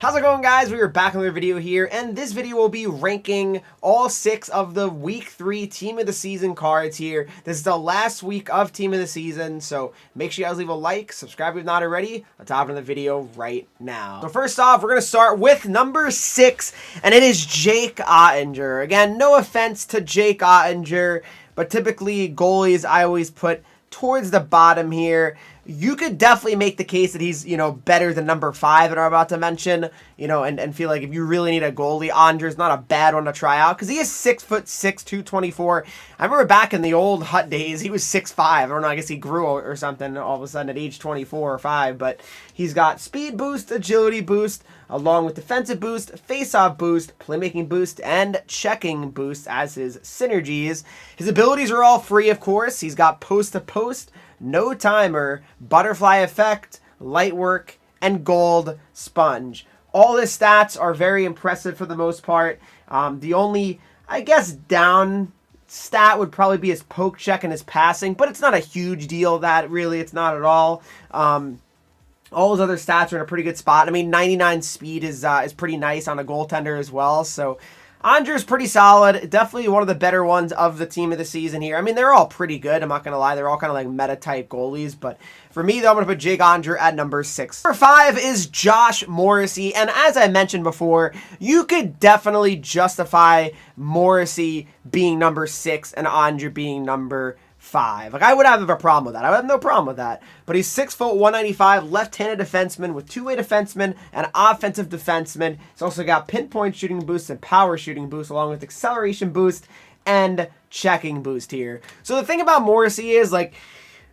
How's it going, guys? We are back on another video here, and this video will be ranking all 6 of the Week 3 Team of the Season cards here. This is the last week of Team of the Season, so make sure you guys leave a like, subscribe if you're not already. Let's hop into the video right now. So first off, we're going to start with number 6, and it is Jake Oettinger. Again, no offense to Jake Oettinger, but typically goalies I always put towards the bottom here. You could definitely make the case that he's, better than number 5 that I'm about to mention, and feel like if you really need a goalie, Oettinger's not a bad one to try out because he is 6'6", 224. I remember back in the old Hut days, he was 6'5". I don't know, I guess he grew or something all of a sudden at age 24 or 5, but he's got speed boost, agility boost, along with defensive boost, face-off boost, playmaking boost, and checking boost as his synergies. His abilities are all free, of course. He's got post-to-post, no timer, butterfly effect, light work, and gold sponge. All his stats are very impressive for the most part. The only, I guess, down stat would probably be his poke check and his passing, but it's not a huge deal. That really, it's not at all. All his other stats are in a pretty good spot. I mean, 99 speed is pretty nice on a goaltender as well. So Oettinger's pretty solid. Definitely one of the better ones of the Team of the Season here. I mean, they're all pretty good. I'm not going to lie. They're all kind of like meta-type goalies. But for me, though, I'm going to put Jake Oettinger at number 6. Number 5 is Josh Morrissey. And as I mentioned before, you could definitely justify Morrissey being number 6 and Oettinger being number 5. Like, I would have a problem with that. I would have no problem with that. But he's 6 foot 195, left-handed defenseman with two-way defenseman and offensive defenseman. He's also got pinpoint shooting boost and power shooting boost, along with acceleration boost and checking boost here. So the thing about Morrissey is, like,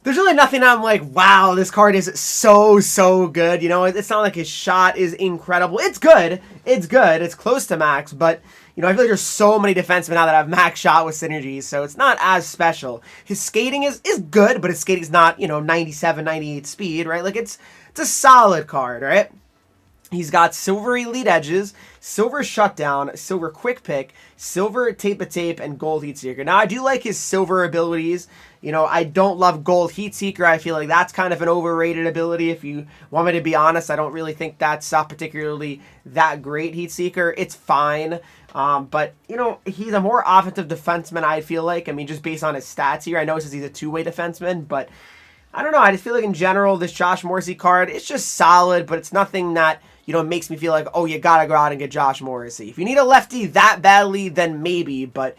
there's really nothing I'm like, wow, this card is so good. It's not like his shot is incredible. It's good. It's good. It's close to max, but I feel like there's so many defensemen now that have max shot with synergies, so it's not as special. His skating is good, but his skating's not, 97, 98 speed, right? Like, it's a solid card, right? He's got silver elite edges, silver shutdown, silver quick pick, silver tape-a-tape, and gold heat seeker. Now, I do like his silver abilities. I don't love gold heat seeker. I feel like that's kind of an overrated ability. If you want me to be honest, I don't really think that's particularly that great heat seeker. It's fine. But, he's a more offensive defenseman, I feel like. I mean, just based on his stats here. I know it says he's a two-way defenseman, but I don't know. I just feel like in general, this Josh Morrissey card, it's just solid, but it's nothing that, makes me feel like, oh, you gotta go out and get Josh Morrissey. If you need a lefty that badly, then maybe, but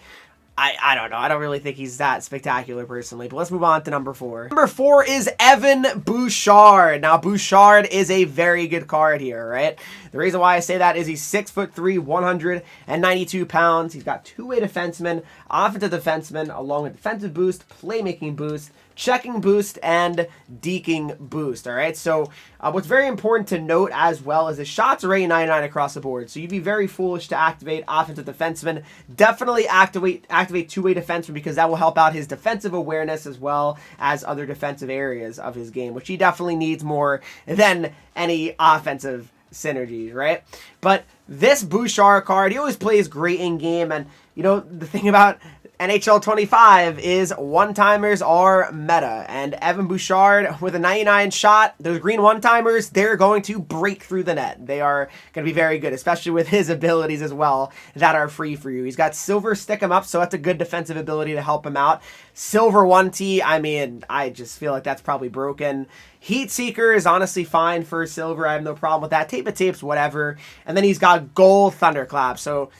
I don't know. I don't really think he's that spectacular personally, but let's move on to number 4. Number 4 is Evan Bouchard. Now, Bouchard is a very good card here, right? The reason why I say that is he's 6'3", 192 pounds. He's got two-way defenseman, offensive defenseman, along with defensive boost, playmaking boost, checking boost, and deking boost, all right? So what's very important to note as well is his shots are 99 across the board, so you'd be very foolish to activate offensive defenseman. Definitely activate two-way defenseman because that will help out his defensive awareness as well as other defensive areas of his game, which he definitely needs more than any offensive synergies, right? But this Bouchard card, he always plays great in game, and the thing about NHL 25 is one-timers are meta, and Evan Bouchard with a 99 shot, those green one-timers, they're going to break through the net. They are going to be very good, especially with his abilities as well that are free for you. He's got silver stick him up, so that's a good defensive ability to help him out. Silver 1T, I mean, I just feel like that's probably broken. Heat Seeker is honestly fine for silver. I have no problem with that. Tape-a-tapes, whatever. And then he's got gold Thunderclap, so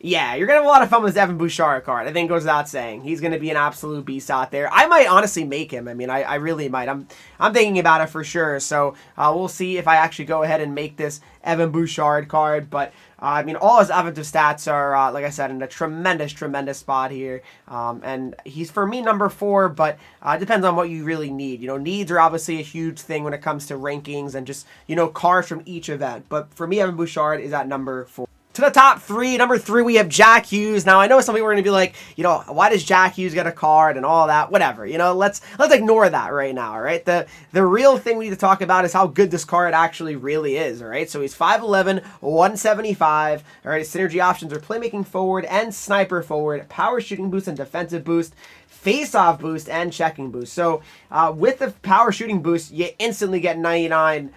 yeah, you're going to have a lot of fun with this Evan Bouchard card. I think it goes without saying. He's going to be an absolute beast out there. I might honestly make him. I mean, I really might. I'm thinking about it for sure. So we'll see if I actually go ahead and make this Evan Bouchard card. But, I mean, all his offensive stats are, like I said, in a tremendous spot here. And he's, for me, number 4. But it depends on what you really need. Needs are obviously a huge thing when it comes to rankings and just, cards from each event. But for me, Evan Bouchard is at number 4. To the top 3, number 3, we have Jack Hughes. Now, I know some people are going to be like, why does Jack Hughes get a card and all that? Whatever, let's ignore that right now, all right? The real thing we need to talk about is how good this card actually really is, all right? So he's 5'11", 175, all right? His synergy options are playmaking forward and sniper forward, power shooting boost and defensive boost, face-off boost, and checking boost. So with the power shooting boost, you instantly get 99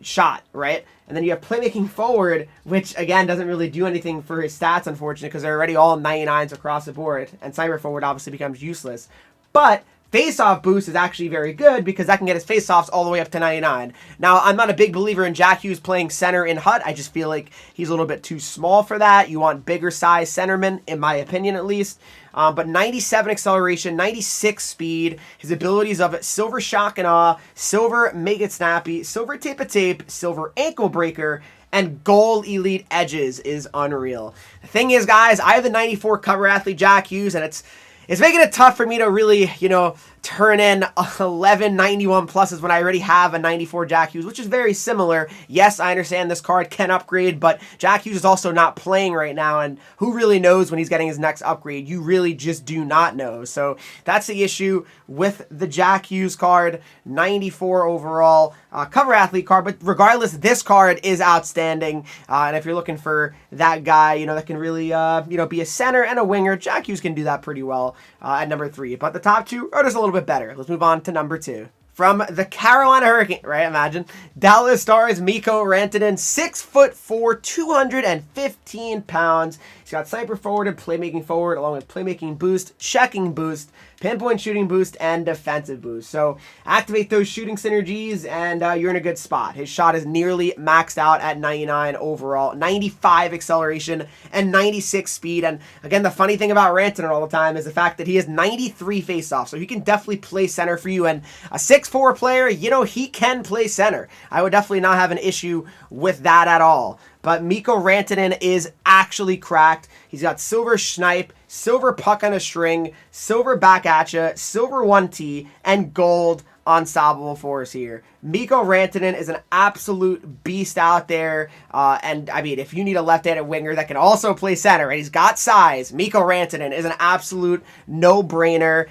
shot, right? And then you have playmaking forward, which again doesn't really do anything for his stats, unfortunately, because they're already all 99s across the board. And sniper forward obviously becomes useless. But face-off boost is actually very good because that can get his face-offs all the way up to 99. Now, I'm not a big believer in Jack Hughes playing center in HUT. I just feel like he's a little bit too small for that. You want bigger size centermen, in my opinion at least. But 97 acceleration, 96 speed. His abilities of silver shock and awe, silver make it snappy, silver tape a tape, silver ankle breaker, and gold elite edges is unreal. The thing is, guys, I have the 94 cover athlete Jack Hughes, and it's making it tough for me to really, turn in 11 91 pluses when I already have a 94 Jack Hughes, which is very similar. Yes, I understand this card can upgrade, but Jack Hughes is also not playing right now, and who really knows when he's getting his next upgrade? You really just do not know. So that's the issue with the Jack Hughes card, 94 overall cover athlete card. But regardless, this card is outstanding. And if you're looking for that guy, that can really, be a center and a winger, Jack Hughes can do that pretty well at number 3. But the top 2 are just a little bit better. Let's move on to number 2. From the Carolina Hurricane, right? Imagine. Dallas Stars, Mikko Rantanen, 6'4", 215 pounds. He's got sniper forward and playmaking forward, along with playmaking boost, checking boost, pinpoint shooting boost, and defensive boost. So activate those shooting synergies, and you're in a good spot. His shot is nearly maxed out at 99 overall, 95 acceleration, and 96 speed. And again, the funny thing about Rantanen all the time is the fact that he has 93 faceoffs, so he can definitely play center for you. And a 6'4" player, he can play center. I would definitely not have an issue with that at all. But Mikko Rantanen is actually cracked. He's got silver snipe, silver puck on a string, silver back at ya, silver 1T, and gold unstoppable force here. Mikko Rantanen is an absolute beast out there. And I mean, if you need a left-handed winger that can also play center, and he's got size, Mikko Rantanen is an absolute no-brainer.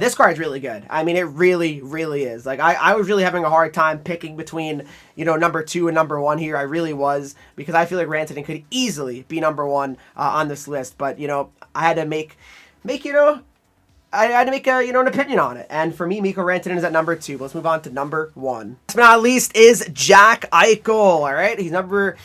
This card's really good. I mean, it really, really is. Like, I was really having a hard time picking between, number 2 and number 1 here. I really was, because I feel like Rantanen could easily be number 1 on this list. But, I had to make I had to make an opinion on it. And for me, Mikko Rantanen is at number 2. But let's move on to number 1. Last but not least is Jack Eichel. All right, he's number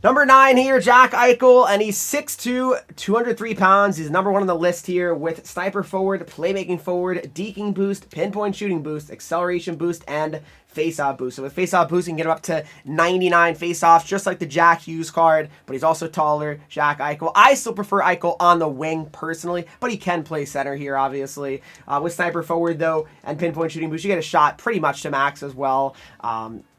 9 here, Jack Eichel, and he's 6'2", 203 pounds. He's number 1 on the list here with sniper forward, playmaking forward, deking boost, pinpoint shooting boost, acceleration boost, and face-off boost. So with face-off boost, you can get him up to 99 face-offs, just like the Jack Hughes card, but he's also taller, Jack Eichel. I still prefer Eichel on the wing, personally, but he can play center here, obviously. With sniper forward, though, and pinpoint shooting boost, you get a shot pretty much to max as well.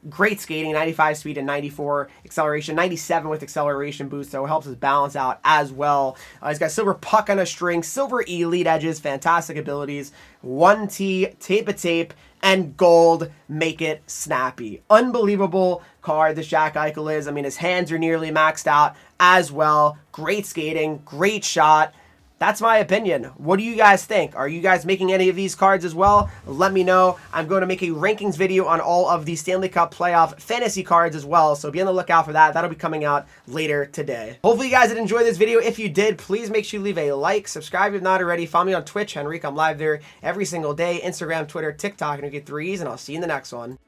Great skating, 95 speed and 94 acceleration, 97 with acceleration boost, so it helps us balance out as well. He's got silver puck on a string, silver elite edges, fantastic abilities, 1T, tape a tape, and gold make it snappy. Unbelievable card this Jack Eichel is. I mean, his hands are nearly maxed out as well. Great skating, great shot. That's my opinion. What do you guys think? Are you guys making any of these cards as well? Let me know. I'm going to make a rankings video on all of the Stanley Cup playoff fantasy cards as well, so be on the lookout for that. That'll be coming out later today. Hopefully you guys did enjoy this video. If you did, please make sure you leave a like, subscribe if not already. Follow me on Twitch, Henreek. I'm live there every single day. Instagram, Twitter, TikTok, and you get 3s, and I'll see you in the next one.